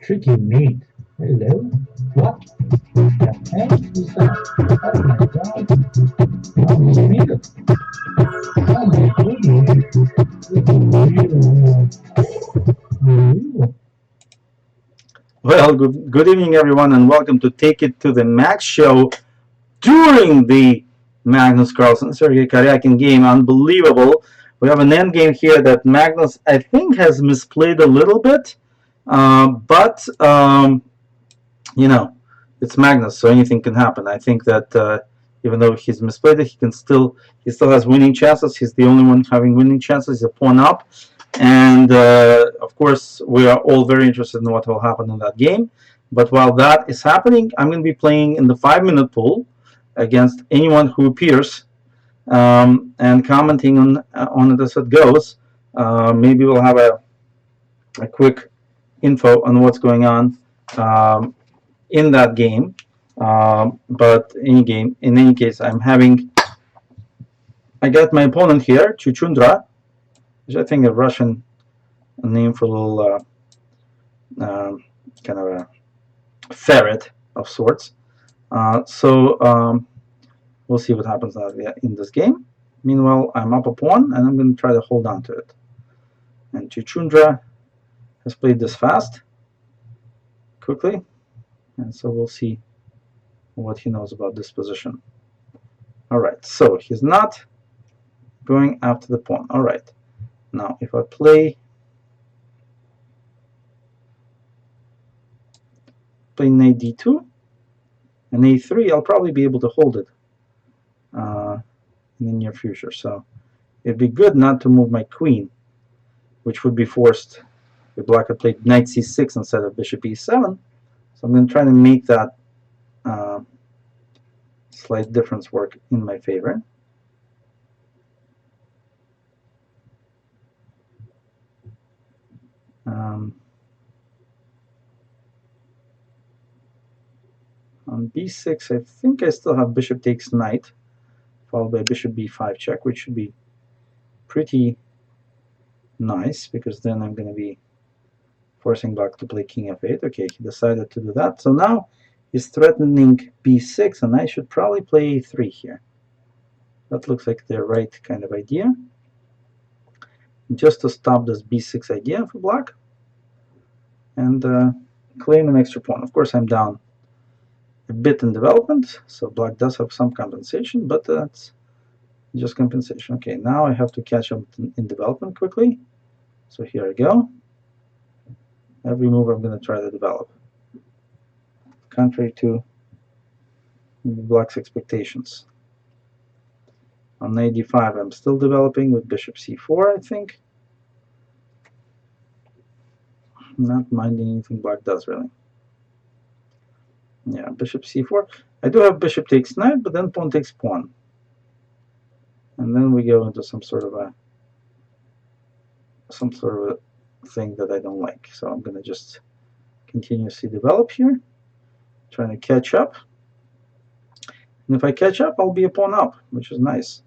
Tricky mate. Hello? What the heck is that? Oh my god. Oh, mosquito. Oh my goodness. It's unbelievable. Well, good evening, everyone, and welcome to Take It to the Max show during the Magnus Carlsen Sergei Karyakin game. Unbelievable. We have an end game here that Magnus, I think, has misplayed a little bit, but you know, it's Magnus, so anything can happen. I think that even though he's misplayed it, he still has winning chances. He's the only one having winning chances. He's a pawn up, and of course, we are all very interested in what will happen in that game. But while that is happening, I'm going to be playing in the 5-minute pool against anyone who appears and commenting on it as it goes. Maybe we'll have a quick info on what's going on um, in that game. But in any case, I got my opponent here, Chuchundra, which I think a Russian name for a little kind of a ferret of sorts. So we'll see what happens in this game. Meanwhile, I'm up a pawn, and I'm going to try to hold on to it. And Chuchundra has played this fast, quickly, and so we'll see what he knows about this position. All right, so he's not going after the pawn. All right, now if I play knight d2 and a3, I'll probably be able to hold it in the near future. So it'd be good not to move my queen, which would be forced if black had played knight c6 instead of bishop e7. So I'm going to try to make that slight difference work in my favor. On b6, I think I still have bishop takes knight, followed by bishop b5 check, which should be pretty nice, because then I'm going to be forcing black to play king f8. Okay, he decided to do that. So now he's threatening b6, and I should probably play a3 here. That looks like the right kind of idea, just to stop this b6 idea for black and claim an extra pawn. Of course, I'm down a bit in development, so black does have some compensation, but that's just compensation. Okay, now I have to catch up in development quickly. So here I go. Every move I'm going to try to develop, contrary to black's expectations. On knight d5, I'm still developing with bishop c4, I think. Not minding anything black does, really. Yeah, bishop c4. I do have bishop takes knight, but then pawn takes pawn. And then we go into some sort of a thing that I don't like. So I'm going to just continuously develop here, trying to catch up. And if I catch up, I'll be a pawn up, which is nice.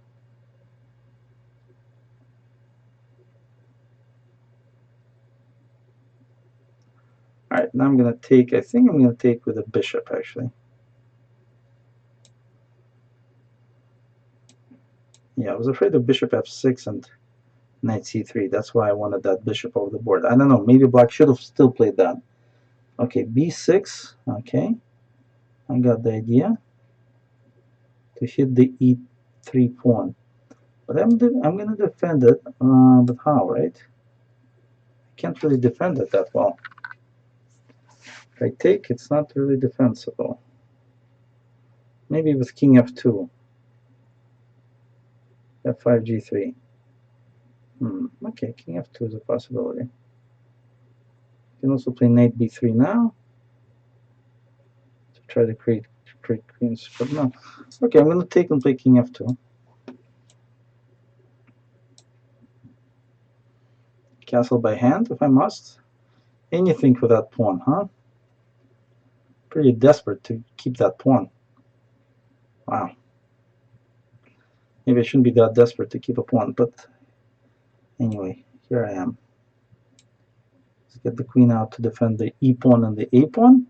All right, now I'm going to take, I think I'm going to take with a bishop, actually. Yeah, I was afraid of bishop f6 and knight c3. That's why I wanted that bishop over the board. I don't know, maybe black should have still played that. Okay, b6, okay. I got the idea to hit the e3 pawn. But I'm going to defend it, but how, right? I can't really defend it that well. If I take, it's not really defensible. Maybe with king f2. f5, g3. Okay, king f2 is a possibility. You can also play knight b3 now to try to create queens, but no. Okay, I'm going to take and play king f2. Castle by hand, if I must. Anything for that pawn, huh? Pretty desperate to keep that pawn. Wow. Maybe I shouldn't be that desperate to keep a pawn, but anyway, here I am. Let's get the queen out to defend the e pawn and the a pawn.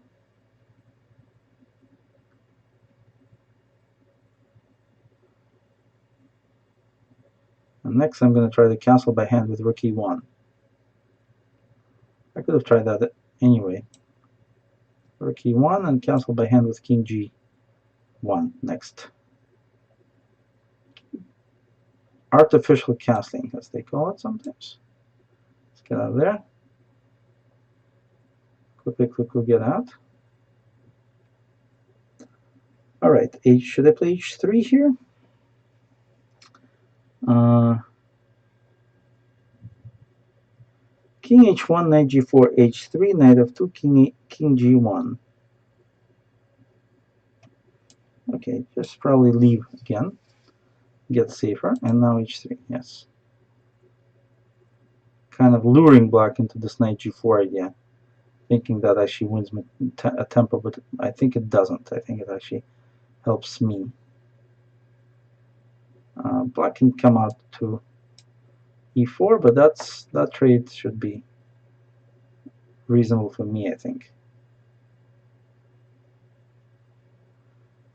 And next I'm going to try the castle by hand with rook e1. I could have tried that anyway. Rook e1 and castle by hand with king g1 next. Artificial castling, as they call it sometimes. Let's get out of there. Quickly get out. All right, should I play h3 here? King h1, knight g4, h3, knight f2, king g1. Okay, just probably leave again. Get safer, and now h3, yes. Kind of luring black into this knight g4 idea, thinking that actually wins a tempo, but I think it doesn't. I think it actually helps me. Black can come out to e4, but that trade should be reasonable for me, I think.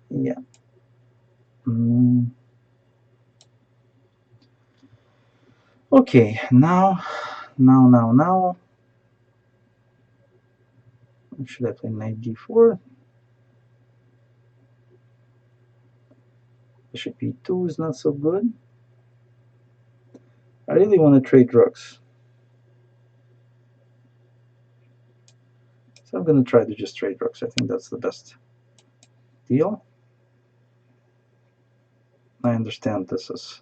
Yeah. Okay, now. Should I play knight d4? Bishop e2 is not so good. I really want to trade rooks. So I'm going to try to just trade rooks. I think that's the best deal. I understand this is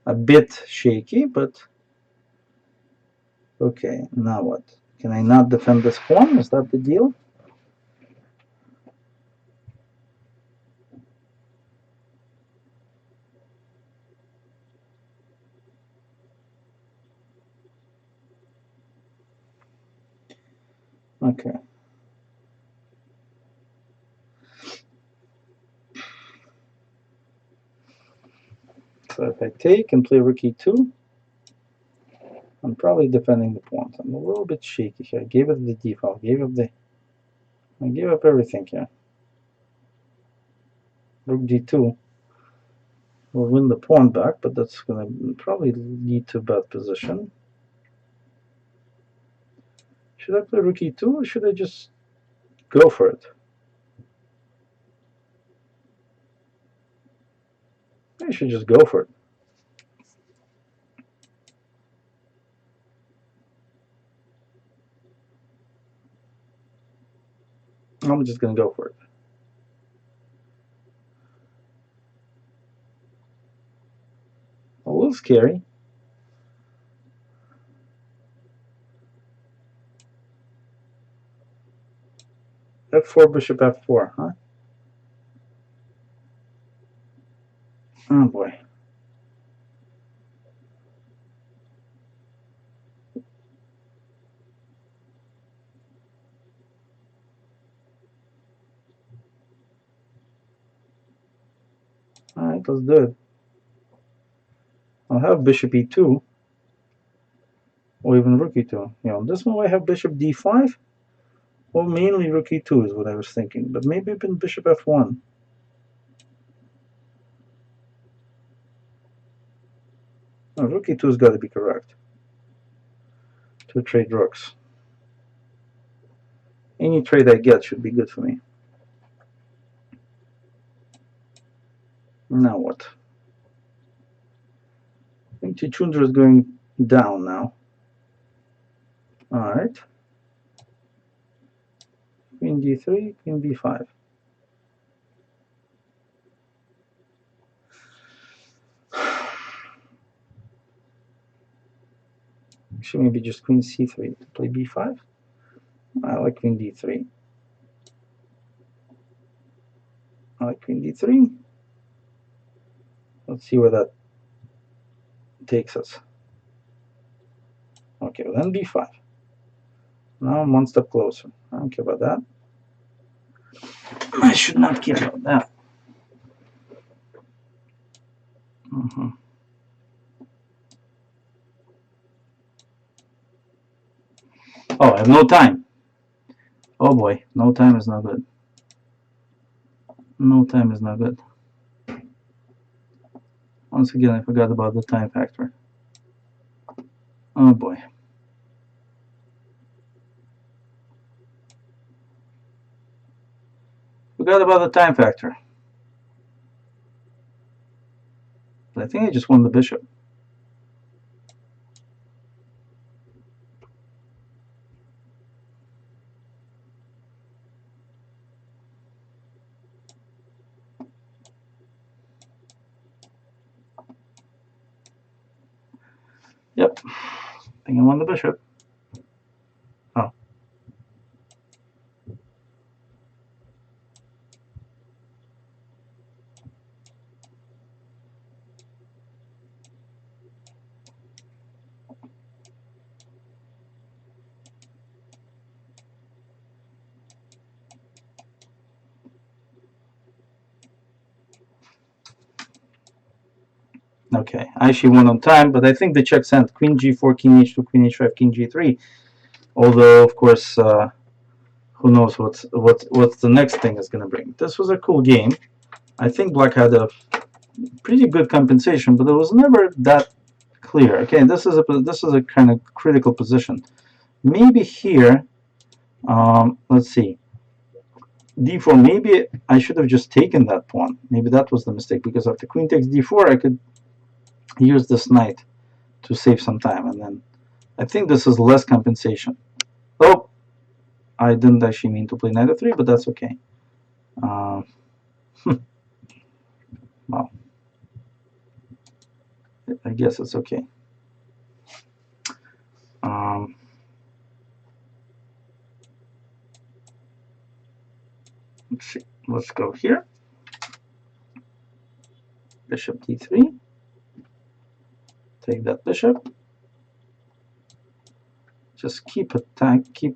a bit shaky, but okay, now what? Can I not defend this pawn? Is that the deal? Okay. So if I take and play rook e2, I'm probably defending the pawns. I'm a little bit shaky here. I gave up the d-file. I gave up everything here. Rook d2 will win the pawn back, but that's going to probably lead to a bad position. Should I play rook e2 or should I just go for it? I should just go for it. I'm just going to go for it. A little scary. f4, bishop f4, huh? Oh boy. Alright, let's do it. I'll have bishop e2, or even rook e2. You know, this one I have bishop d5, or mainly rook e2 is what I was thinking, but maybe even bishop f1. No, rook e2 has got to be correct. To trade rooks. Any trade I get should be good for me. Now what? I think Chichundra is going down now. Alright. Queen d3, queen b5. Should maybe just queen c3 to play b5. I like queen d3. I like queen d3. Let's see where that takes us. Okay, well then b5. Now I'm one step closer. I don't care about that. I should not care about that. Oh, I have no time. Oh boy, no time is not good. No time is not good. Once again, I forgot about the time factor. Oh boy. Forgot about the time factor. But I think I just won the bishop. Yep. I think I won the bishop. Oh. Okay, I actually won on time, but I think the check sent queen g4, king h2, queen h5, king g3. Although, of course, who knows what's the next thing is going to bring. This was a cool game. I think black had a pretty good compensation, but it was never that clear. Okay, this is a kind of critical position. Maybe here, let's see, d4. Maybe I should have just taken that pawn. Maybe that was the mistake, because after queen takes d4, I could use this knight to save some time, and then I think this is less compensation. Oh, I didn't actually mean to play knight f3, but that's okay. Well, I guess it's okay. Let's see. Let's go here. Bishop d3. Take that bishop. Just keep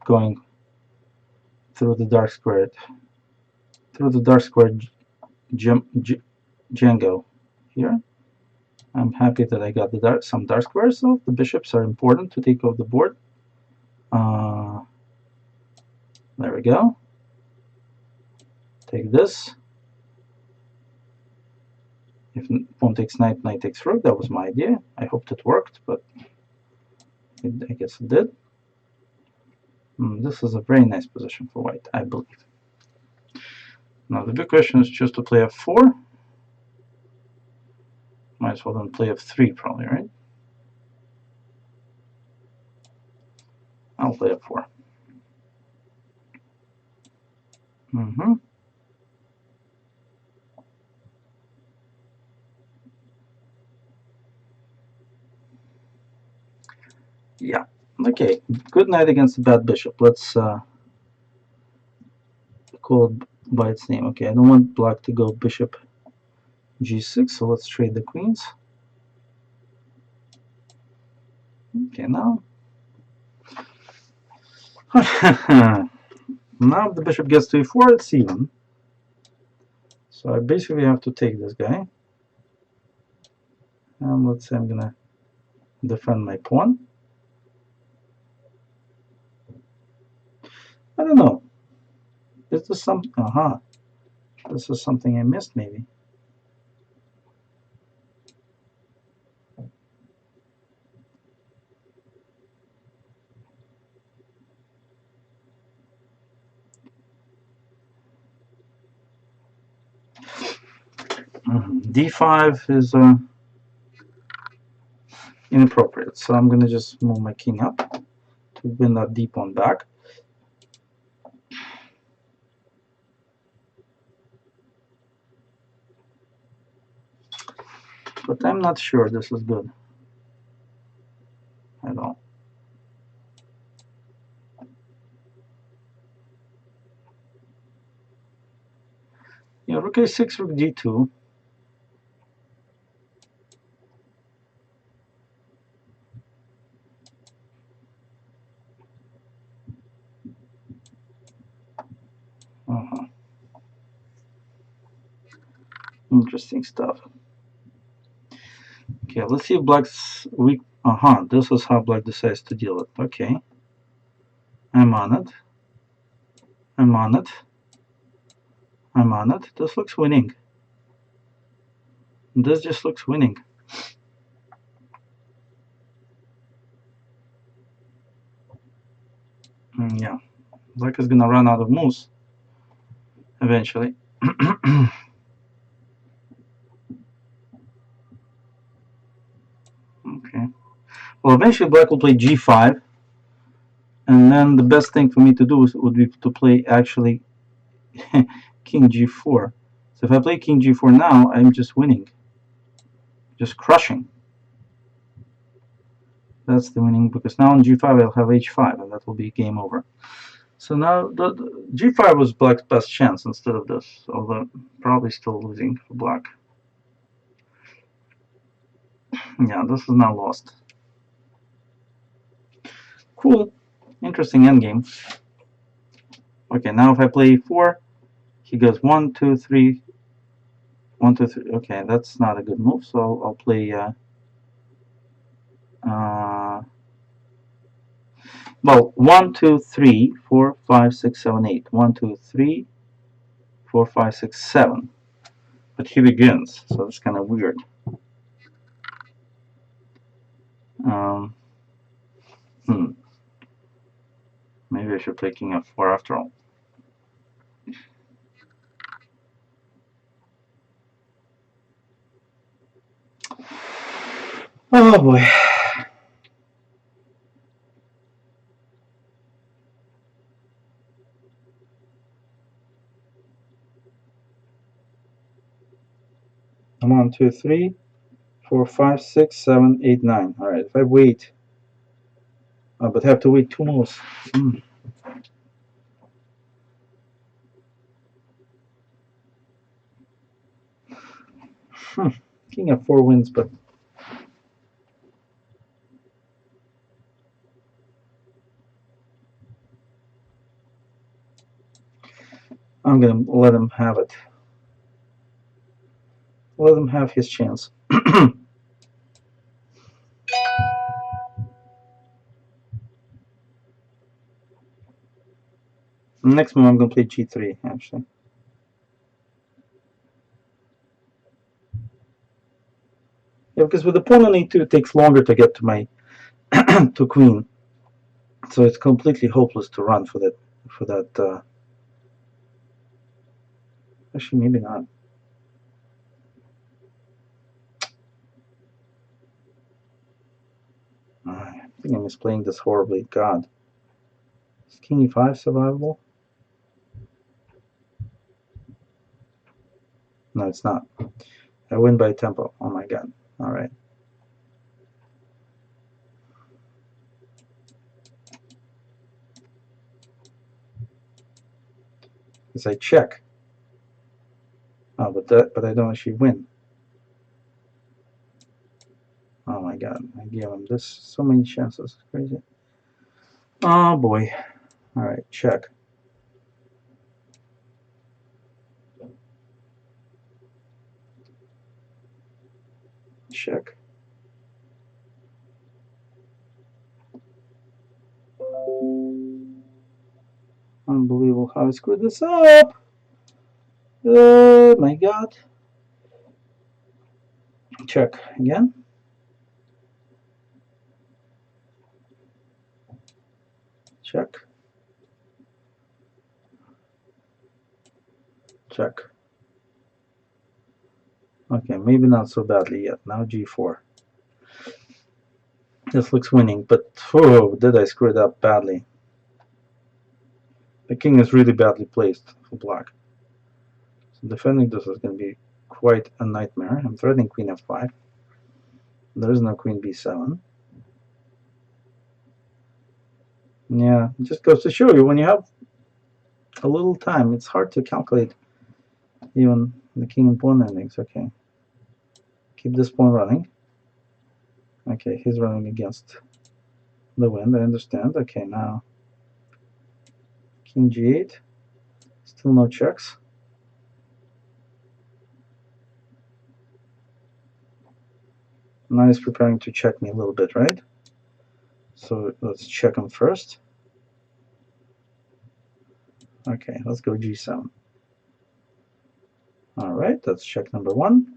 going through the dark square. Through the dark square Django here. I'm happy that I got some dark squares, so the bishops are important to take off the board. There we go. Take this. If pawn takes knight, knight takes rook, that was my idea. I hoped it worked, but I guess it did. This is a very nice position for white, I believe. Now the big question is just to play f4. Might as well then play f3 probably, right? I'll play f4. Yeah. Okay. Good knight against a bad bishop. Let's call it by its name. Okay, I don't want black to go bishop g6, so let's trade the queens. Okay, now. Now if the bishop gets to e4, it's even. So I basically have to take this guy. And let's say I'm gonna defend my pawn. I don't know. Is this something? This is something I missed, maybe. D5 is inappropriate, so I'm gonna just move my king up to win that d pawn back. But I'm not sure this is good at all. Yeah, rook a6, rook d2. Interesting stuff. Okay, let's see if black's weak. This is how black decides to deal it. Okay. I'm on it. I'm on it. I'm on it. This looks winning. This just looks winning. Yeah, Black is gonna run out of moves eventually. Okay. Well, eventually Black will play G5, and then the best thing for me to do would be to play actually King G4. So if I play King G4 now, I'm just winning, just crushing. That's the winning, because now on G5 I'll have H5, and that will be game over. So now the G5 was Black's best chance instead of this, although probably still losing for Black. Yeah, this is now lost. Cool, interesting endgame. Okay, now if I play E4, he goes 1, 2, 3, 1, 2, 3. Okay, that's not a good move, so I'll play. Well, 1, 2, 3, 4, 5, 6, 7, 8. 1, 2, 3, 4, 5, 6, 7. But he begins, so it's kind of weird. Um, Maybe I should play King F4 after all. Oh boy. I'm on 2, 3, 4, 5, 6, 7, 8, 9. Alright, if I wait, but have to wait 2 moves. King F4 wins, but I'm gonna let him have it. Let him have his chance. Next move I'm gonna play G3 actually. Yeah, because with the pawn on E2 it takes longer to get to my to queen, so it's completely hopeless to run for that. Actually, maybe not. I think I'm misplaying this horribly. God, is King E5 survivable? No, it's not. I win by tempo. Oh my God. All right. Because I check. Oh, but I don't actually win. Oh my God. I gave him this so many chances. It's crazy. Oh boy. All right. Check. Check. Unbelievable how I screwed this up. Oh my God. Check again. Check. Check. Okay, maybe not so badly yet. Now G4. This looks winning, but oh, did I screw it up badly. The king is really badly placed for black. So defending this is going to be quite a nightmare. I'm threatening queen f5. There is no queen b7. Yeah, it just goes to show you when you have a little time, it's hard to calculate even the king and pawn endings. Okay, keep this pawn running. Okay, he's running against the wind, I understand. Okay, now king g8. Still no checks. Now he's preparing to check me a little bit, right? So let's check him first. Okay, let's go G7. All right, that's check number 1.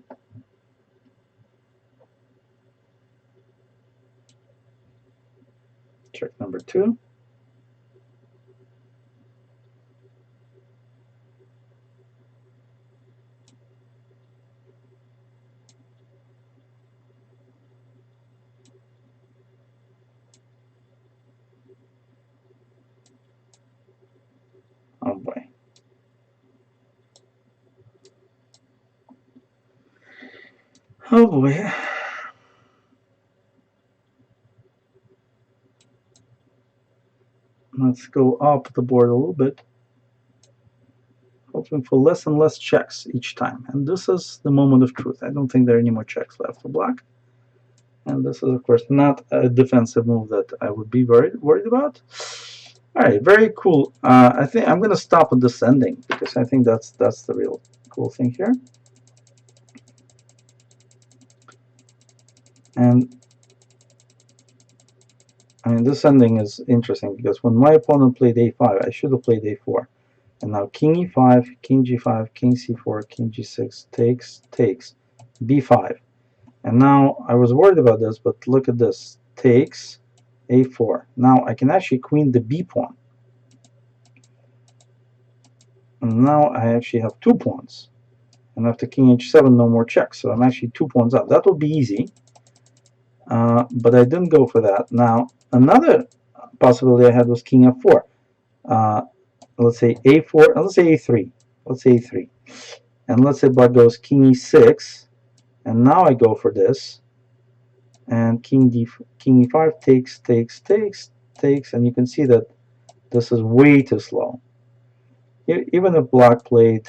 Check number 2. Oh boy. Oh boy. Let's go up the board a little bit, hoping for less and less checks each time. And this is the moment of truth. I don't think there are any more checks left for black. And this is, of course, not a defensive move that I would be worried about. All right, very cool. I think I'm going to stop at this ending because I think that's the real cool thing here. And I mean, this ending is interesting because when my opponent played a5, I should have played a4. And now king e5, king g5, king c4, king g6, takes, b5. And now I was worried about this, but look at this. Takes, a4. Now I can actually queen the b pawn. And now I actually have 2 pawns. And after king h7, no more checks. So I'm actually 2 pawns up. That would be easy. But I didn't go for that. Now, another possibility I had was king f4. Let's say a4, let's say a3. Let's say a3. And let's say black goes king e6. And now I go for this. And king e5 takes. And you can see that this is way too slow. Even if black played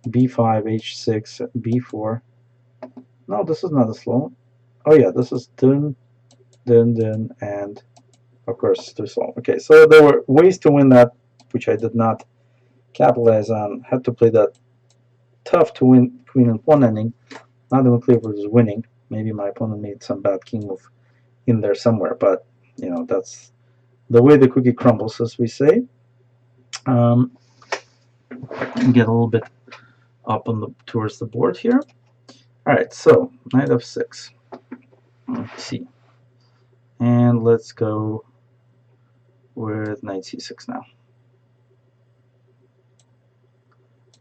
b5, h6, b4. No, this is not a slow. Oh yeah, this is dun, and of course too slow. Okay, so there were ways to win that, which I did not capitalize on. Had to play that tough to win queen and pawn ending. Not even clear if it was winning. Maybe my opponent made some bad king move in there somewhere, but you know, that's the way the cookie crumbles, as we say. Get a little bit up on the towards the board here. All right, so knight f6. Let's see, and let's go with knight c6 now.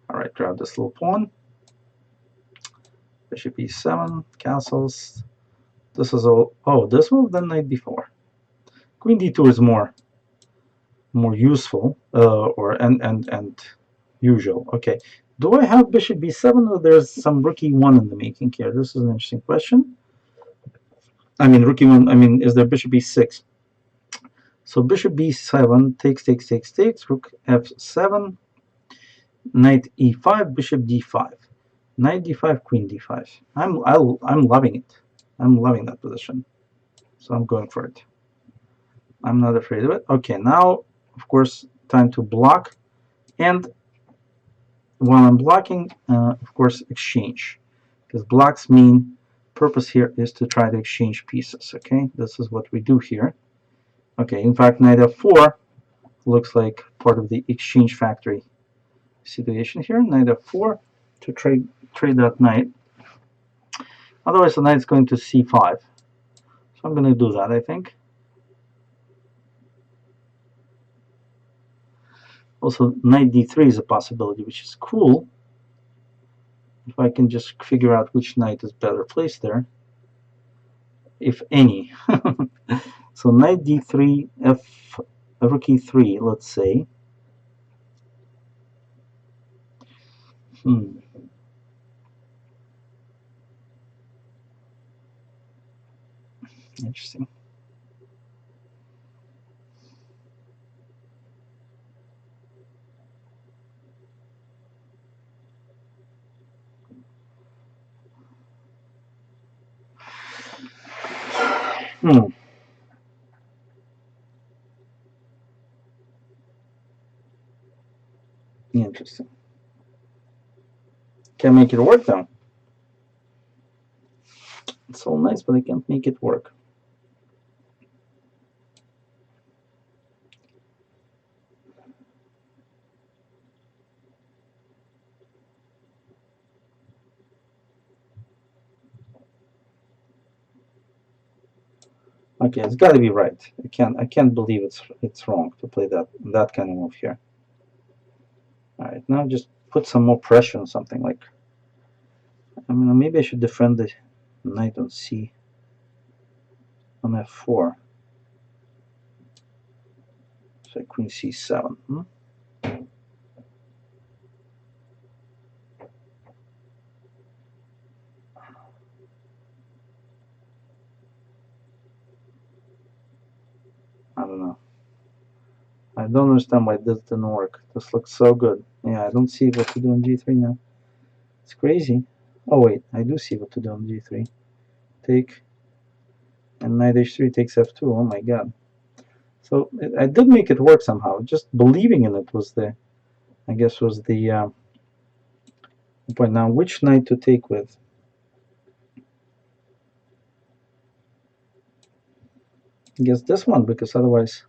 All right, grab this little pawn. Bishop e7, castles. This is all. Oh, this move than knight b4. Queen d2 is more useful, and usual. Okay. Do I have bishop b7 or there's some rook e1 in the making here? This is an interesting question. I mean, rook e1. I mean, is there bishop b6? So bishop b7 takes. Rook f7. Knight e5. Bishop d5. Knight d5. Queen d5. I'm loving it. I'm loving that position. So I'm going for it. I'm not afraid of it. Okay, now, of course, time to block. And while I'm blocking, of course, exchange. Because block's main purpose here is to try to exchange pieces. Okay, this is what we do here. Okay, in fact, knight f4 looks like part of the exchange factory situation here. Knight f4 to trade that knight. Otherwise, the knight's going to c5. So I'm going to do that, I think. Also, knight d3 is a possibility, which is cool. If I can just figure out which knight is better placed there, if any. So knight d3, rook e3, let's say. Interesting. Interesting. Can't make it work though. It's so nice, but I can't make it work. Okay, it's got to be right. I can't believe it's wrong to play that kind of move here. All right, now just put some more pressure on something like. I mean, maybe I should defend the knight on C on F4. So Queen C7. I don't know. I don't understand why this didn't work. This looks so good. Yeah, I don't see what to do on G3 now. It's crazy. Oh wait, I do see what to do on G3. Take, and knight H3 takes F2. Oh my god. So I did make it work somehow. Just believing in it was the, I guess, was the point. Now, which knight to take with? I guess this one, because otherwise,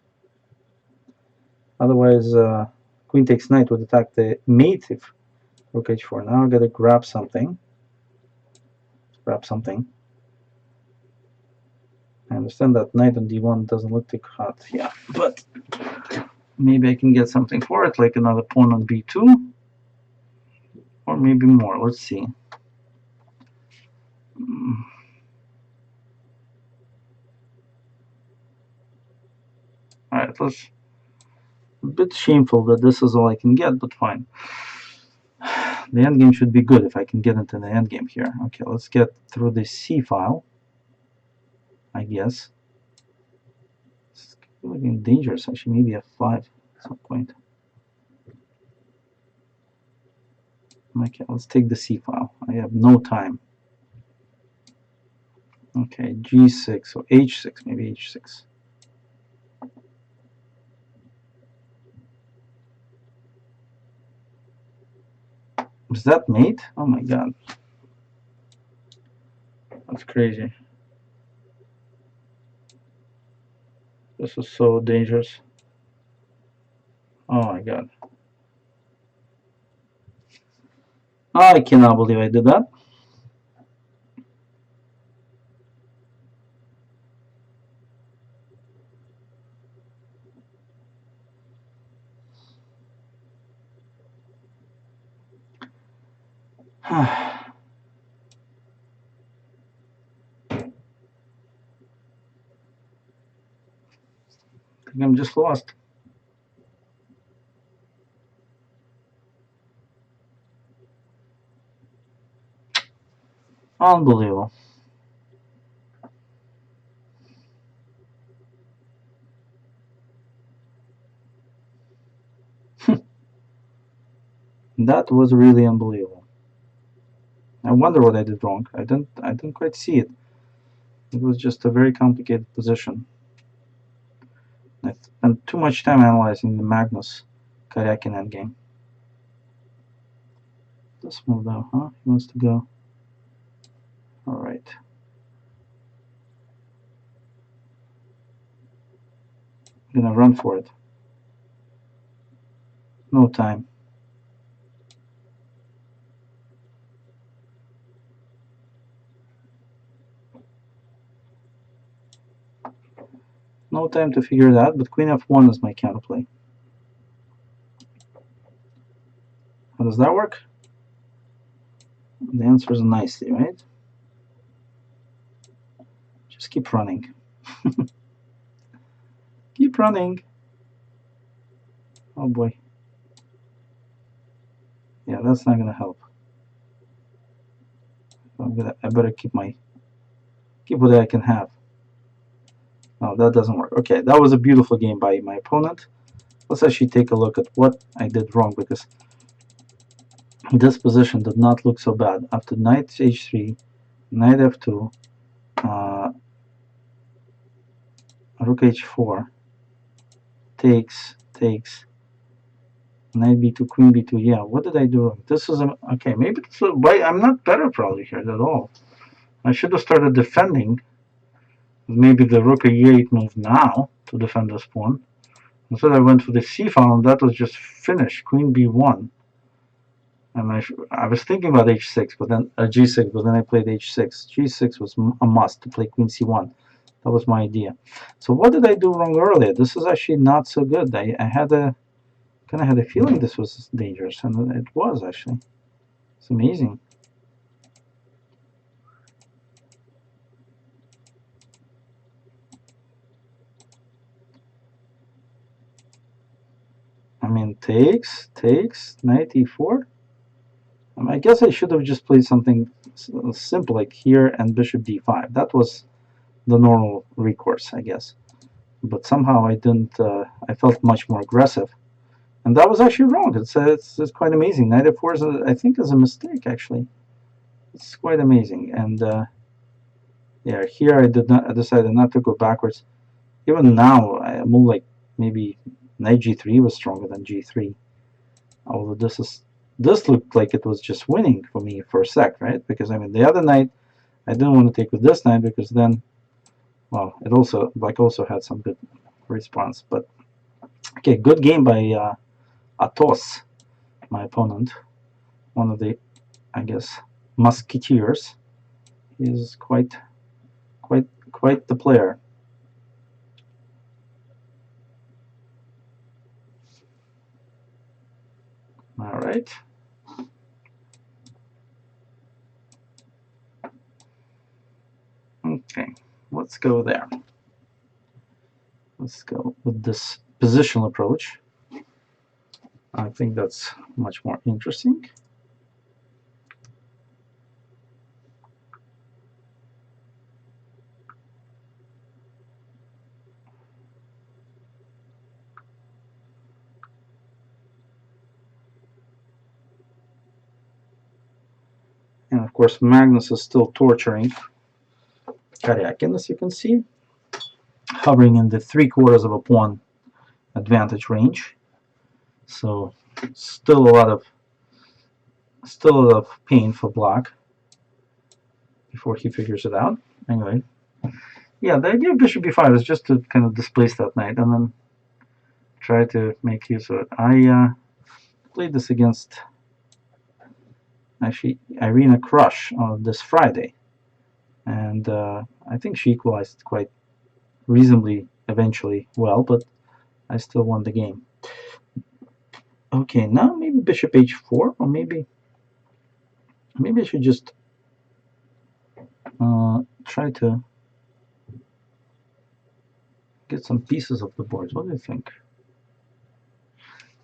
queen takes knight would attack the mate if rook h4. Now I gotta grab something. Grab something. I understand that knight on d1 doesn't look too hot, yeah, but maybe I can get something for it, like another pawn on b2, or maybe more. Let's see. Alright, let's. A bit shameful that this is all I can get, but fine. The endgame should be good if I can get into the endgame here. Okay, let's get through this C file, I guess. It's looking dangerous, actually, maybe F5 at some point. Okay, let's take the C file. I have no time. Okay, G6 or H6, maybe H6. Is that mate? Oh my god. That's crazy. This is so dangerous. Oh my god. I cannot believe I did that. I think I'm just lost. Unbelievable. That was really unbelievable. I wonder what I did wrong. I didn't quite see it. It was just a very complicated position. I spent too much time analyzing the Magnus Karyakin endgame. This move though, huh? He wants to go. Alright. I'm gonna run for it. No time. No time to figure it out, but Queen F1 is my counterplay. How does that work? The answer is nicely, right? Just keep running. Keep running. Oh boy. Yeah, that's not gonna help. I better keep what I can have. No, that doesn't work. Okay, that was a beautiful game by my opponent. Let's actually take a look at what I did wrong, because this position did not look so bad. After knight h3, knight f2, rook h4, takes, knight b2, queen b2. Yeah, what did I do wrong? This is okay. Maybe I'm not better probably here at all. I should have started defending. Maybe the rook e8 move now to defend this pawn. Instead, I went for the c file, and that was just finished. Queen b1. And I was thinking about h6, but then g6, but then I played h6. g6 was a must to play queen c1. That was my idea. So what did I do wrong earlier? This is actually not so good. I had a kind of had a feeling this was dangerous, and it was actually. It's amazing. I mean, takes, knight e4. I guess I should have just played something simple like here and bishop d5. That was the normal recourse, I guess. But somehow I didn't. I felt much more aggressive, and that was actually wrong. It's quite amazing. Knight f4 is, I think, is a mistake actually. It's quite amazing, and yeah, here I decided not to go backwards. Even now, I move like maybe knight g3 was stronger than g3. Although this looked like it was just winning for me for a sec, right? Because I mean the other knight I didn't want to take with this knight because then, well, it also black also had some good response. But okay, good game by Atos, my opponent, one of the, I guess, musketeers. He's quite the player. All right. Okay, let's go there. Let's go with this positional approach. I think that's much more interesting. And of course, Magnus is still torturing Karyakin, as you can see, hovering in the 3/4 of a pawn advantage range. So still a lot of pain for black before he figures it out. Anyway, yeah, the idea of bishop b5 is just to kind of displace that knight and then try to make use of it. I played this against actually Irina Krush on this Friday, and I think she equalized quite reasonably eventually well, but I still won the game. Okay, now maybe bishop h4, or maybe I should just try to get some pieces of the board. What do you think?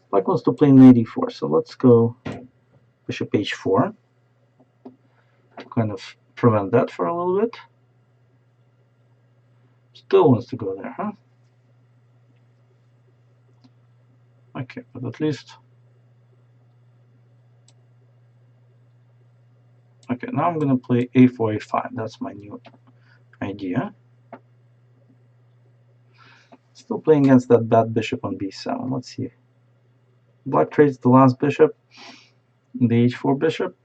Black wants to play knight e4, so let's go bishop h4. Kind of prevent that for a little bit. Still wants to go there, huh? Okay, but at least... Okay, now I'm going to play a4, a5. That's my new idea. Still playing against that bad bishop on b7. Let's see. Black trades the last bishop, the h4 bishop.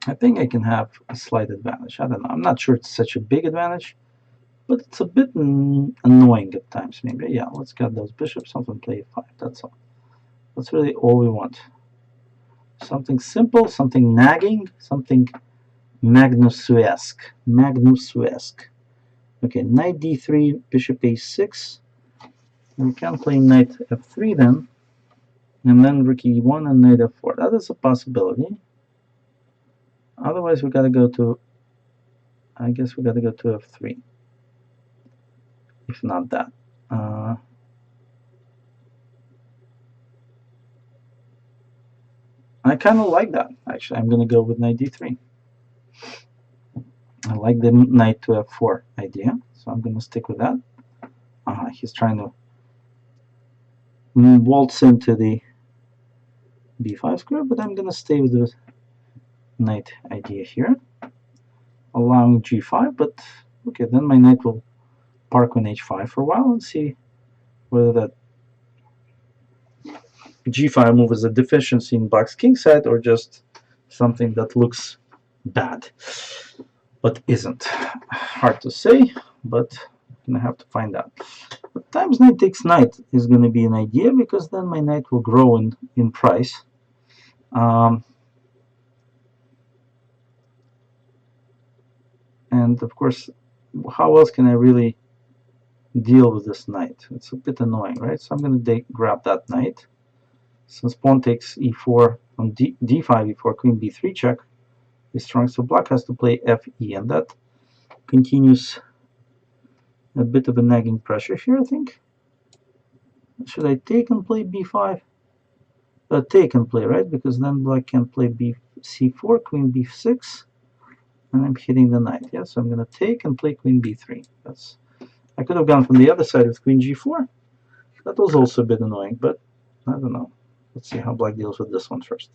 I think I can have a slight advantage. I don't know. I'm not sure it's such a big advantage, but it's a bit annoying at times. Maybe. Yeah, let's get those bishops off and play a5. That's all. That's really all we want. Something simple, something nagging, something Magnus-esque. Magnus-esque. Okay, knight d3, bishop a6. We can play knight f3 then, and then rook e1 and knight f4. That is a possibility. Otherwise, we gotta go to, I guess we gotta go to f3. If not that. I kind of like that, actually. I'm gonna go with knight d3. I like the knight to f4 idea, so I'm gonna stick with that. He's trying to waltz into the b5 square, but I'm gonna stay with the knight idea here, allowing g5, but okay, then my knight will park on h5 for a while and see whether that g5 move is a deficiency in black's king side or just something that looks bad but isn't. Hard to say, but I'm gonna have to find out. But times knight takes knight is gonna be an idea, because then my knight will grow in price. And of course, how else can I really deal with this knight? It's a bit annoying, right? So I'm going to grab that knight. Since pawn takes e4 on d5, e4, queen b3 check is strong, so black has to play fe, and that continues a bit of a nagging pressure here, I think. Should I take and play b5? Take and play, right? Because then black can play c4, queen b6, and I'm hitting the knight. Yeah, so I'm going to take and play queen b3. I could have gone from the other side with queen g4. That was also a bit annoying, but I don't know. Let's see how black deals with this one first.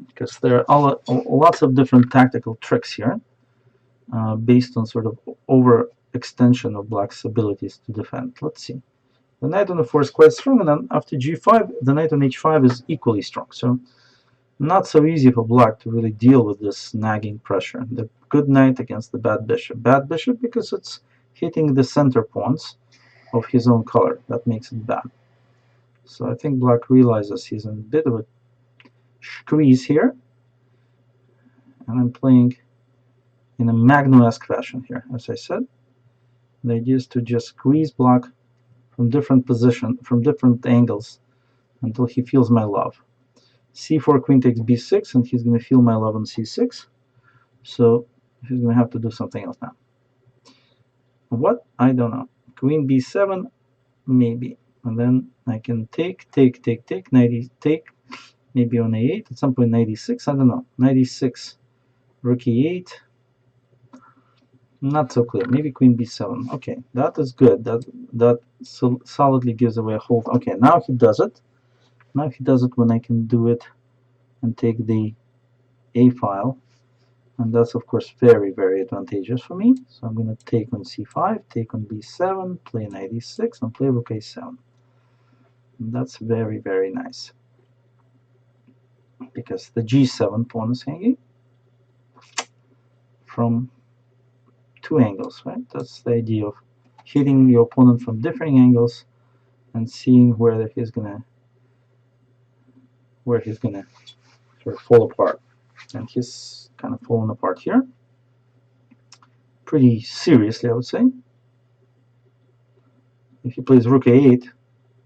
Because there are lots of different tactical tricks here based on sort of overextension of black's abilities to defend. Let's see. The knight on the4 is quite strong, and then after g5, the knight on h5 is equally strong. So not so easy for black to really deal with this nagging pressure. The good knight against the bad bishop. Bad bishop because it's hitting the center pawns of his own color. That makes it bad. So I think black realizes he's in a bit of a squeeze here. And I'm playing in a Magno-esque fashion here, as I said. The idea is to just squeeze black from different positions, from different angles, until he feels my love. c4 queen takes b6, and he's going to feel my love on c6. So he's going to have to do something else now. What? I don't know. Queen b7, maybe. And then I can take, 90, take, maybe on a8, at some point 96, I don't know. 96, rook e8. Not so clear. Maybe queen b7. Okay, that is good. That solidly gives away a hold. Okay, now he does it. Now he does it when I can do it and take the a file. And that's, of course, very, very advantageous for me. So I'm going to take on c5, take on b7, play knight e6, and play rook a7. And that's very, very nice. Because the g7 pawn is hanging from two angles, right? That's the idea of hitting your opponent from different angles and seeing where he's gonna sort of fall apart. And he's kind of fallen apart here. Pretty seriously, I would say. If he plays rook a8,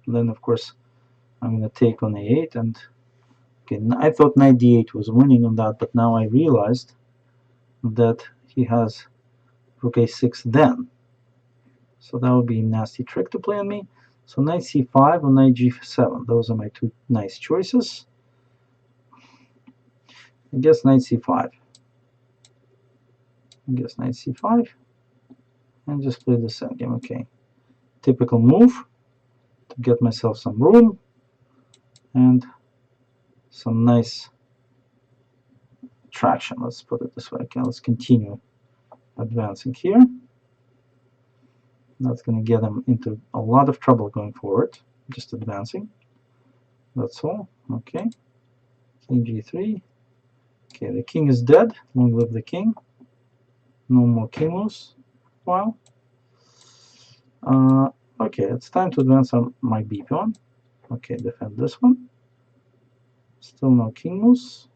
then of course I'm going to take on a8, and okay, I thought knight d8 was winning on that, but now I realized that he has rook a6 then. So that would be a nasty trick to play on me. So knight c5 or knight g7, those are my two nice choices. I guess knight c5. And just play the second game. Okay, typical move to get myself some room and some nice traction. Let's put it this way. Okay, let's continue advancing here. That's going to get him into a lot of trouble going forward. Just advancing. That's all. Okay. King g3. Okay, the king is dead. Long live the king. No more king moves. Wow. Okay, it's time to advance on my b pawn. Okay, defend this one. Still no king moves.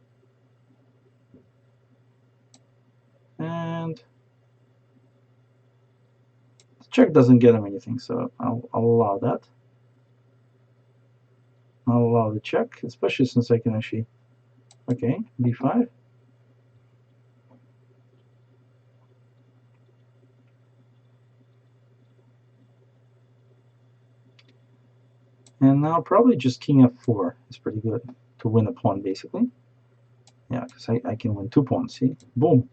And the check doesn't get him anything, so I'll allow that. I'll allow the check, especially since I can actually... Okay, b5. And now probably just king f4 is pretty good to win a pawn, basically. Yeah, because I can win 2 pawns, see? Boom!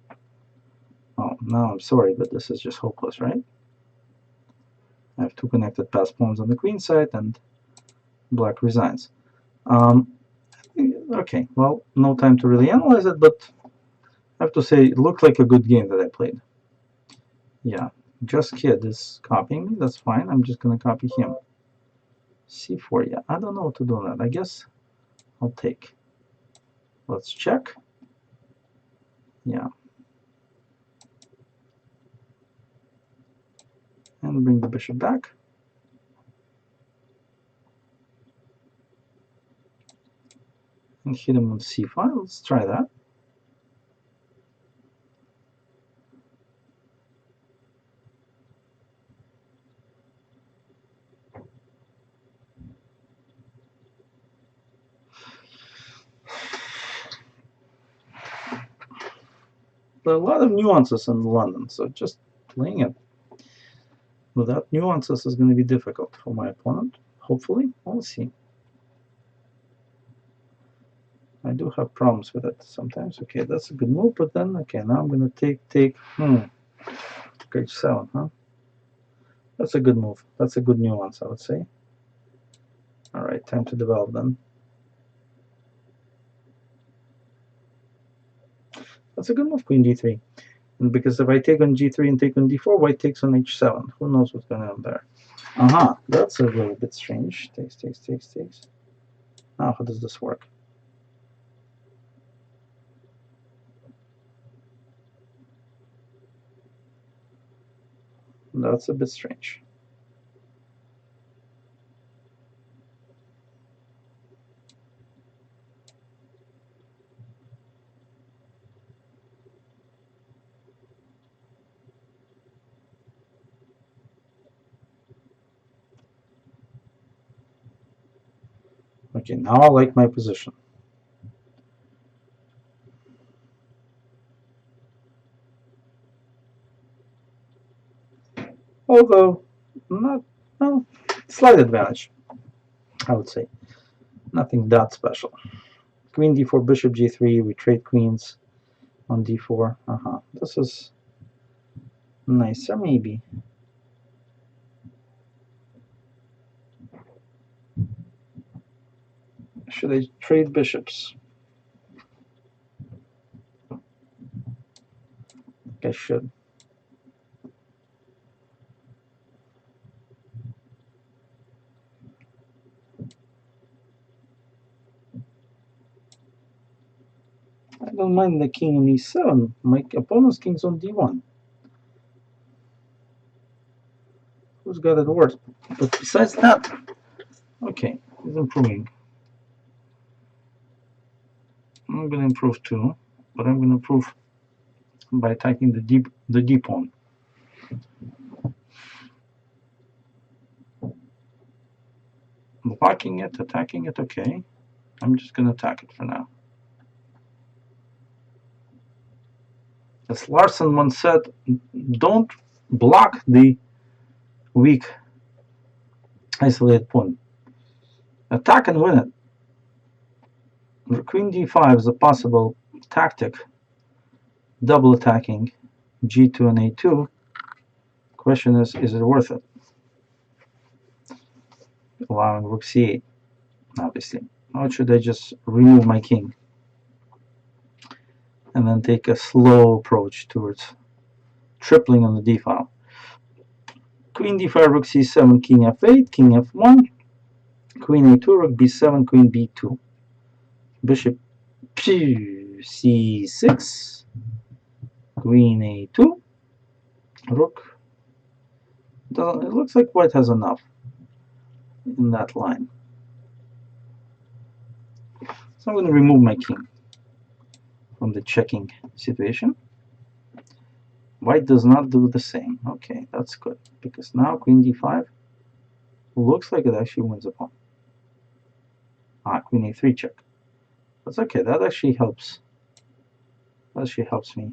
Oh, now I'm sorry, but this is just hopeless, right? I have 2 connected passed pawns on the queen side, and black resigns. Okay, well, no time to really analyze it, but I have to say it looked like a good game that I played. Yeah, Just Kid is copying me, that's fine, I'm just going to copy him. c4, yeah, I don't know what to do on that. I guess I'll take. Let's check. Yeah. And bring the bishop back. And hit him on c5. Let's try that. there are a lot of nuances in London, so just playing it without nuances is going to be difficult for my opponent. Hopefully, we'll see. I do have problems with it sometimes. Okay, that's a good move, but then, okay, now I'm going to take h7, huh? That's a good move. That's a good nuance, I would say. All right, time to develop then. That's a good move, queen d3. And because if I take on g3 and take on d4, white takes on h7. Who knows what's going on there? That's a little bit strange. Takes. Now, how does this work? That's a bit strange. Okay, now I like my position. Although, slight advantage, I would say. Nothing that special. Queen d4, bishop g3, we trade queens on d4. This is nicer, maybe. Should I trade bishops? I should. I don't mind the king on e7. My opponent's king's on d1. Who's got it worse? But besides that, okay, he's improving. I'm going to improve too, but I'm going to improve by attacking the d pawn. Blocking it, attacking it, okay. I'm just going to attack it for now. As Larson once said, don't block the weak isolated pawn. Attack and win it. Queen d5 is a possible tactic. Double attacking g2 and a2. Question is it worth it? Allowing rook c8, obviously. Or should I just remove my king and then take a slow approach towards tripling on the d file? Queen d5, rook c7, king f8, king f1, queen a2, rook b7, queen b2, bishop c6, queen a2, rook. It looks like white has enough in that line. So I'm going to remove my king from the checking situation. White does not do the same. Okay, that's good, because now queen d5 looks like it actually wins a pawn. Queen a3 check. That's okay, that actually helps. That actually helps me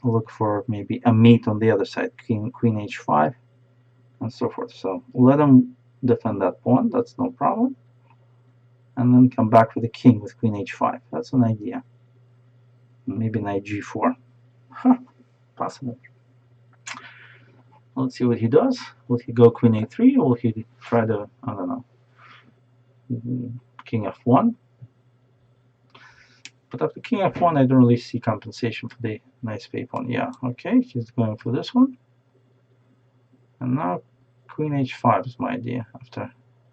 look for maybe a mate on the other side, queen h5, and so forth. So let him defend that pawn, that's no problem. And then come back with the king with queen h5. That's an idea. Maybe knight g4. Possible. Let's see what he does. Will he go queen a3, or will he try to, I don't know, king f1? But after king f1, I don't really see compensation for the knight spade pawn. Yeah, okay, he's going for this one. And now queen h5 is my idea after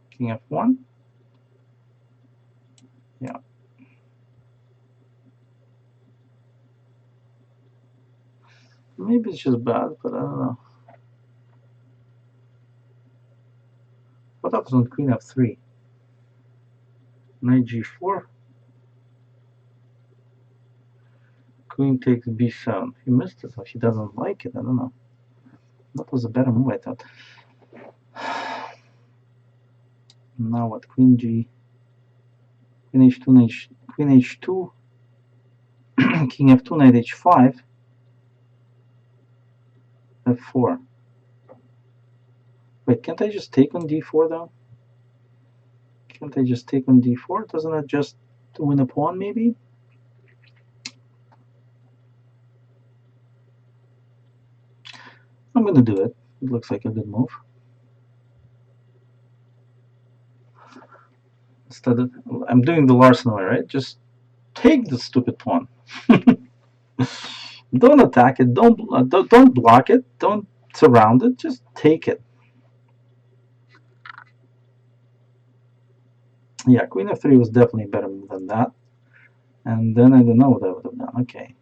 king f1. Yeah. Maybe it's just bad, but I don't know. What happens on queen f3? Knight g4. Queen takes b7. He missed it, or he doesn't like it. I don't know. That was a better move, I thought. Now what? Queen g. Queen h2, queen h2. King f2, knight h5, f4. Wait, can't I just take on d4 though? Can't I just take on d4? Doesn't that just win a pawn maybe? I'm going to do it. It looks like a good move. Instead of, I'm doing the Larsen way, right? Just take the stupid pawn. Don't attack it. Don't block it. Don't surround it. Just take it. Yeah, queen f3 was definitely better than that. And then I don't know what I would have done. Okay.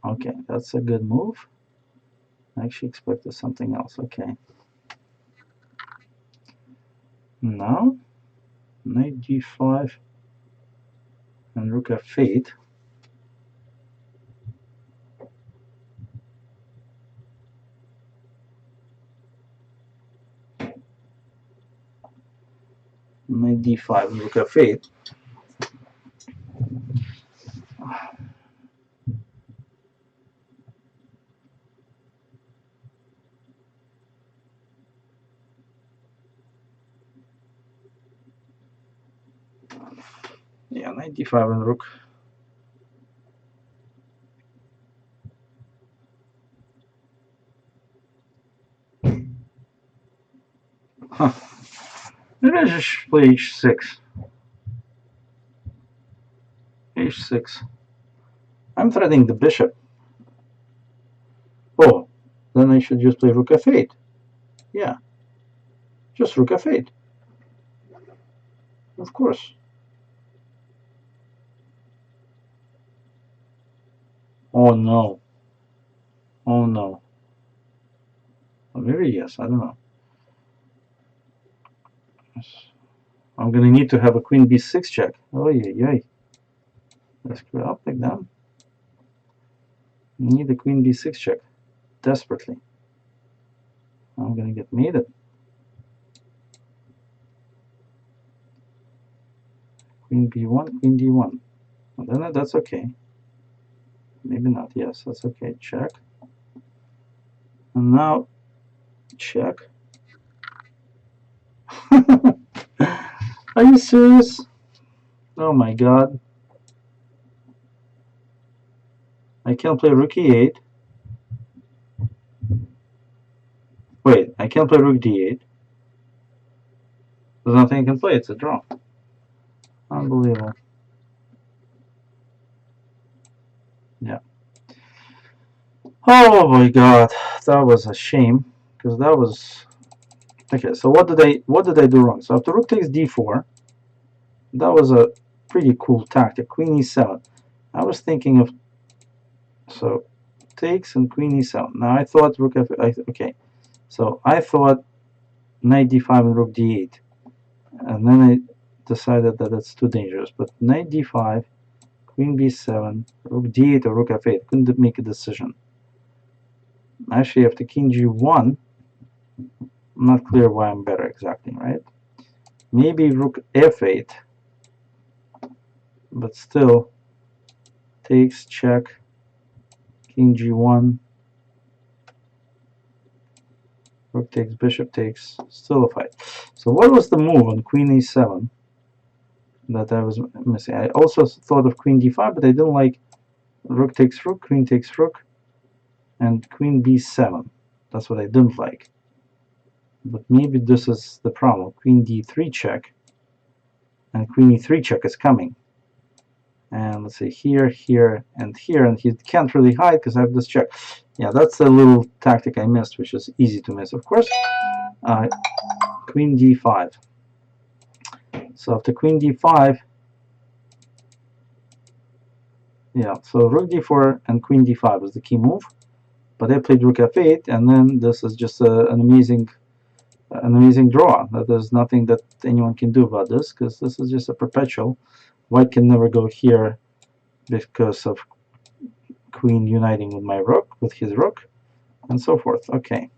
Okay, that's a good move. I actually expected something else. Okay. Now, knight g5 and rook f8. Knight d5 and rook f8. Yeah, knight d5 and rook. Huh. Maybe I just play h6. h6. I'm threatening the bishop. Oh, then I should just play rook f8. Yeah, just rook f8. Of course. Oh no. Oh no. Or maybe yes, I don't know. I'm gonna need to have a queen b6 check. Oh yeah, yeah. Let's go up like that. Need a queen b6 check. Desperately. I'm gonna get mated. Queen b1, queen d1. Well, then that's okay. Maybe not. Yes, that's okay. Check. And now, check. Are you serious? Oh my god. I can't play rook e8. Wait, I can't play rook d8. There's nothing I can play. It's a draw. Unbelievable. Yeah. Oh my god, that was a shame because that was okay. So what did I do wrong? So after rook takes d4, that was a pretty cool tactic. Queen e7. I was thinking of so takes and queen e7. Now I thought rook f. Okay, so I thought knight d5 and rook d8, and then I decided that it's too dangerous. But knight d5, queen b7, rook d8 or rook f8. Couldn't make a decision. Actually, after king g1, I'm not clear why I'm better exactly, right? Maybe rook f8, but still takes, check, king g1, rook takes, bishop takes, still a fight. So what was the move on queen e7 that I was missing? I also thought of queen d5, but I didn't like rook takes rook, queen takes rook, and queen b7. That's what I didn't like. But maybe this is the problem. Queen d3 check, and queen e3 check is coming. And let's say here, here, and here, and he can't really hide because I have this check. Yeah, that's a little tactic I missed, which is easy to miss, of course. Queen d5. So after queen d5, yeah, so rook d4 and queen d5 was the key move. But I played rook f8, and then this is just an amazing draw. There's nothing that anyone can do about this because this is just a perpetual. White can never go here because of queen uniting with my rook, with his rook, and so forth. Okay,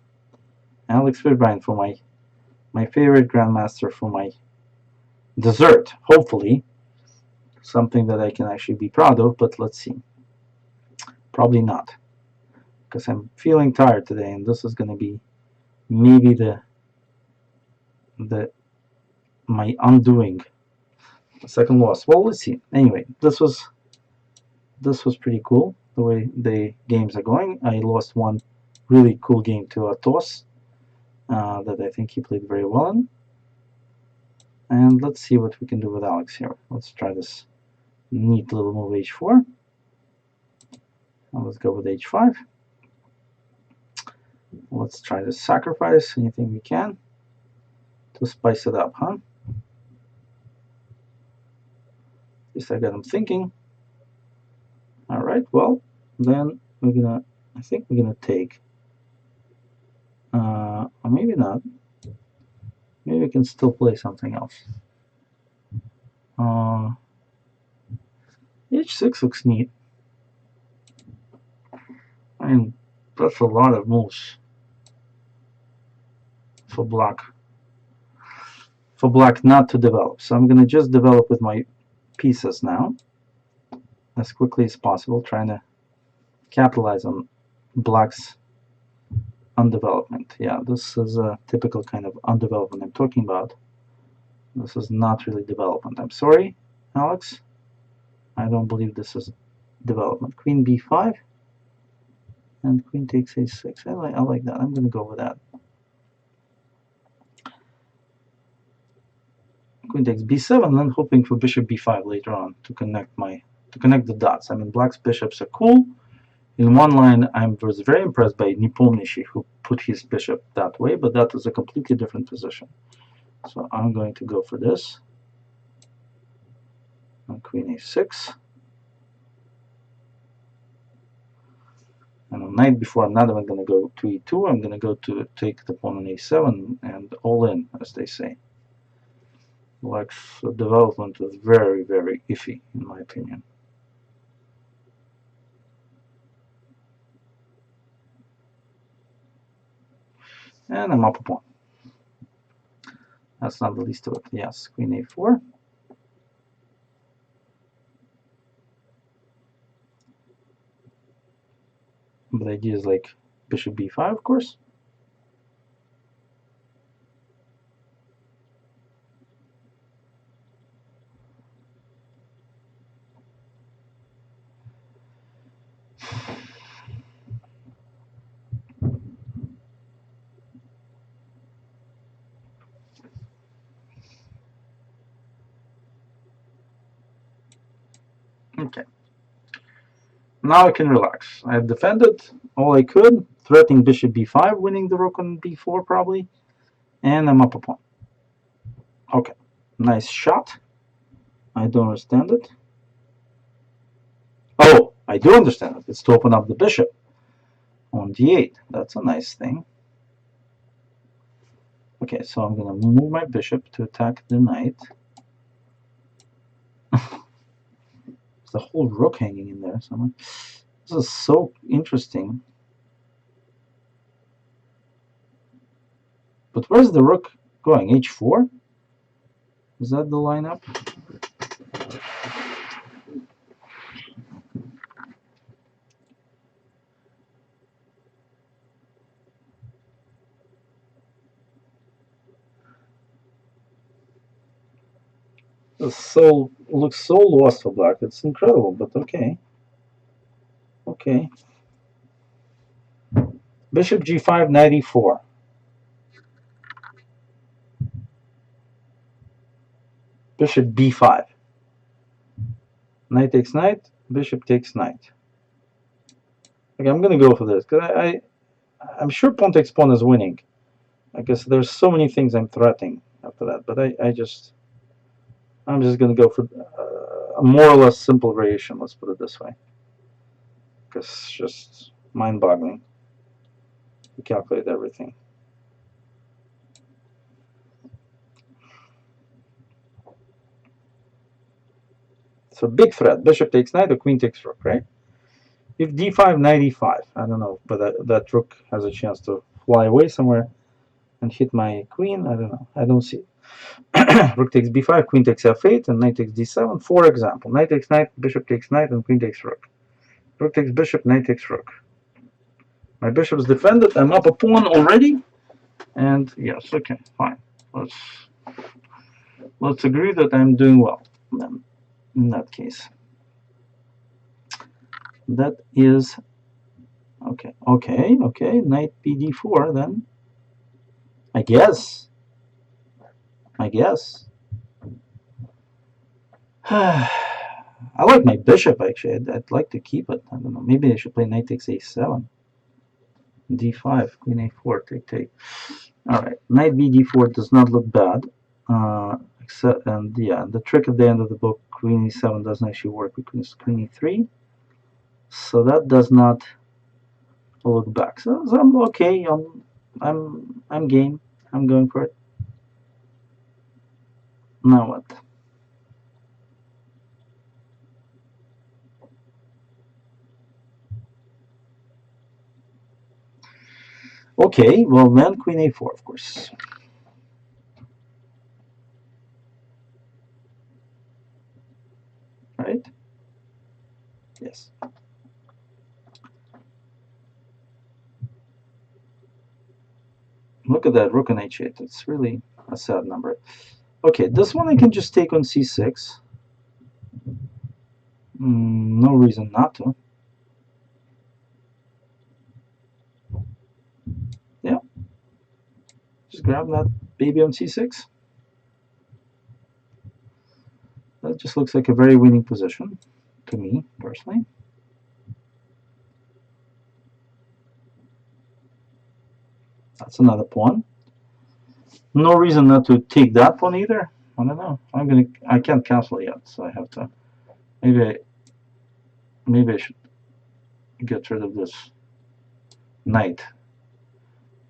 Alex Verbein for my favorite grandmaster for my dessert, hopefully. something that I can actually be proud of, but let's see. Probably not, because I'm feeling tired today, and this is going to be maybe my undoing. Second loss. Well, let's see. Anyway, this was pretty cool the way the games are going. I lost one really cool game to a toss that I think he played very well in. And let's see what we can do with Alex here. Let's try this neat little move h4. Now let's go with h5. Let's try to sacrifice anything we can to spice it up, huh? At least I got him thinking. All right, well, then I think we're gonna take, or maybe not. Maybe we can still play something else. H6 looks neat. I mean, that's a lot of moves for black. For black not to develop. So I'm gonna just develop with my pieces now, as quickly as possible, trying to capitalize on black's undevelopment. Yeah, this is a typical kind of undevelopment I'm talking about. This is not really development. I'm sorry, Alex. I don't believe this is development. Queen b5 and queen takes a6. I like that. I'm going to go with that. Queen takes b7, and then hoping for bishop b5 later on to connect the dots. I mean, black's bishops are cool. In one line, I was very impressed by Nepomniachtchi, who put his bishop that way, but that was a completely different position. So I'm going to go for this. And queen a6. And on night before, I'm not even going to go to e2. I'm going to go to take the pawn on a7 and all in, as they say. Black's development was very, very iffy, in my opinion. And I'm up a pawn. That's not the least of it. Yes, queen a4. But the idea is like bishop b5, of course. Okay. Now I can relax. I defended all I could, threatening bishop b5, winning the rook on b4 probably, and I'm up a pawn. Okay, nice shot. I don't understand it. Oh, I do understand it. It's to open up the bishop on d8. That's a nice thing. Okay, so I'm going to move my bishop to attack the knight. There's a whole rook hanging in there somewhere. This is so interesting. But where's the rook going? h4? Is that the lineup? This looks so lost for black. It's incredible, but okay. Okay. Bishop g5, knight e4. Bishop b5. Knight takes knight, bishop takes knight. Okay, I'm going to go for this, because I'm sure pawn takes pawn is winning. I guess there's so many things I'm threatening after that, but I'm just going to go for a more or less simple variation, let's put it this way. Because it's just mind-boggling to calculate everything. So big threat, bishop takes knight or queen takes rook, right? If d5, knight e5, I don't know, but that rook has a chance to fly away somewhere and hit my queen. I don't know. I don't see it. Rook takes b5, queen takes f8, and knight takes d7. For example, knight takes knight, bishop takes knight, and queen takes rook. Rook takes bishop, knight takes rook. My bishop is defended. I'm up a pawn already. And yes, okay, fine. Let's agree that I'm doing well then, in that case. That is okay. Knight bd4 then. I guess. I like my bishop actually. I'd like to keep it. I don't know. Maybe I should play knight takes a7. d5, queen a4, take. All right, knight bd4 does not look bad. Except, and yeah, the trick at the end of the book, queen e7 doesn't actually work because queen e3. So that does not look back. So I'm okay. I'm game. I'm going for it. Now what? Okay, well then queen a4, of course. Right? Yes. Look at that, rook on h8. It's really a sad number. Okay, this one I can just take on c6. No reason not to. Yeah. Just grab that baby on c6. That just looks like a very winning position to me, personally. That's another pawn. No reason not to take that pawn either. I don't know. I can't cancel yet, so I have to. Maybe I should get rid of this knight.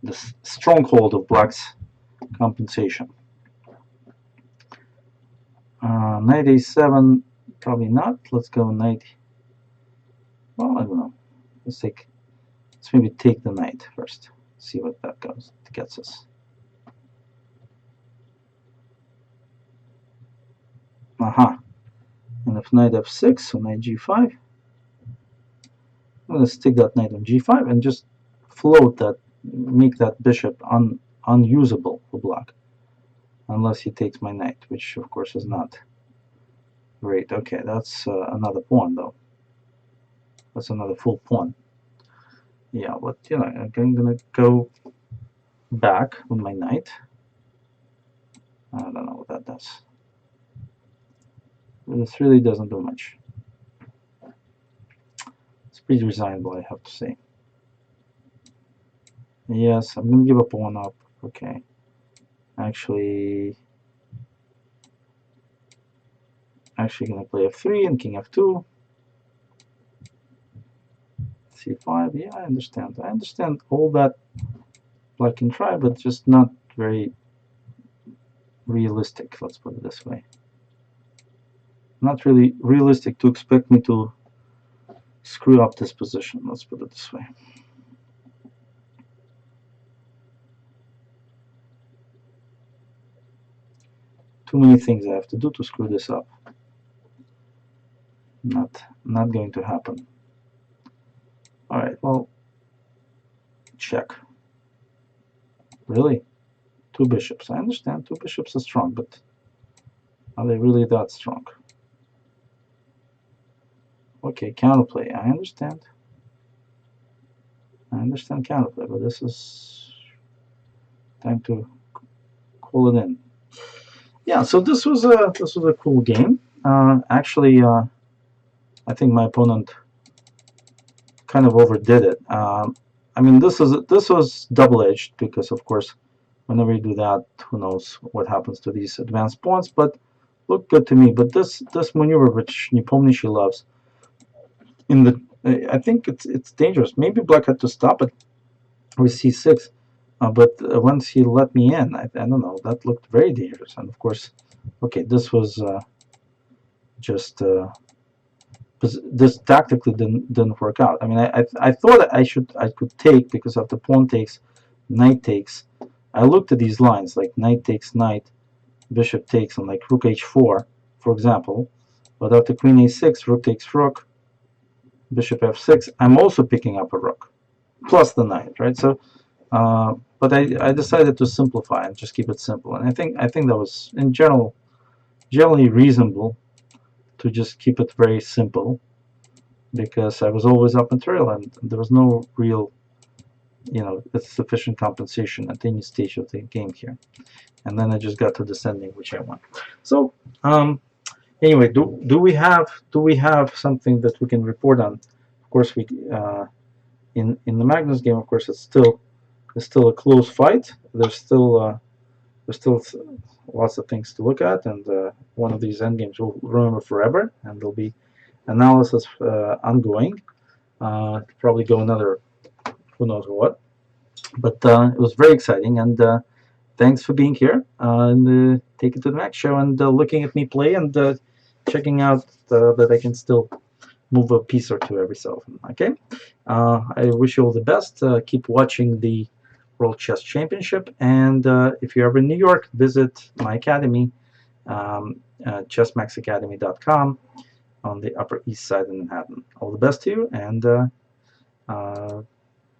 This stronghold of black's compensation. Knight a7, probably not. Let's go knight. Well, I don't know. Let's maybe take the knight first. See what that gets us. Aha. And if knight f6, so knight g5, I'm going to stick that knight on g5 and just float that, make that bishop unusable for black. Unless he takes my knight, which of course is not great. Okay, that's another pawn though. That's another full pawn. Yeah, but you know, I'm going to go back with my knight. I don't know what that does. This really doesn't do much. It's pretty resignable, I have to say. Yes, I'm going to give a pawn up. Okay. Actually going to play f3 and king f2. c5. Yeah, I understand. I understand all that black can try, but just not very realistic. Let's put it this way. Not really realistic to expect me to screw up this position. Let's put it this way. Too many things I have to do to screw this up. Not going to happen. All right, well, check. Really? Two bishops. I understand two bishops are strong, but are they really that strong? Okay, counterplay. I understand. Counterplay, but this is time to call it in. Yeah, so this was a cool game. Actually, I think my opponent kind of overdid it. I mean, this was double-edged because, of course, whenever you do that, who knows what happens to these advanced pawns? But looked good to me. But this maneuver, which Nepomniachtchi loves, I think it's dangerous. Maybe Black had to stop it with c6, but once he let me in, I don't know. That looked very dangerous. And of course, okay, this was just. This tactically didn't work out. I mean, I thought I could take because of the pawn takes, knight takes. I looked at these lines like knight takes knight, bishop takes on like rook h4, for example, but after queen a6, rook takes rook, bishop f6, I'm also picking up a rook, plus the knight, right? So, but I decided to simplify and just keep it simple, and I think that was in generally reasonable to just keep it very simple, because I was always up in trail and there was no real, sufficient compensation at any stage of the game here. And then I just got to descending, which I want. So anyway, do we have something that we can report on? Of course, we in the Magnus game, of course, it's still a close fight. There's still lots of things to look at, and one of these endgames we'll remember forever, and there'll be analysis ongoing. Probably go another who knows what, but it was very exciting, and thanks for being here, and take it to the next show, and looking at me play, and checking out that I can still move a piece or two every so often. Okay, I wish you all the best. Keep watching the World Chess Championship, and if you're ever in New York, visit my academy, chessmaxacademy.com, on the Upper East Side in Manhattan. All the best to you, and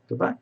goodbye.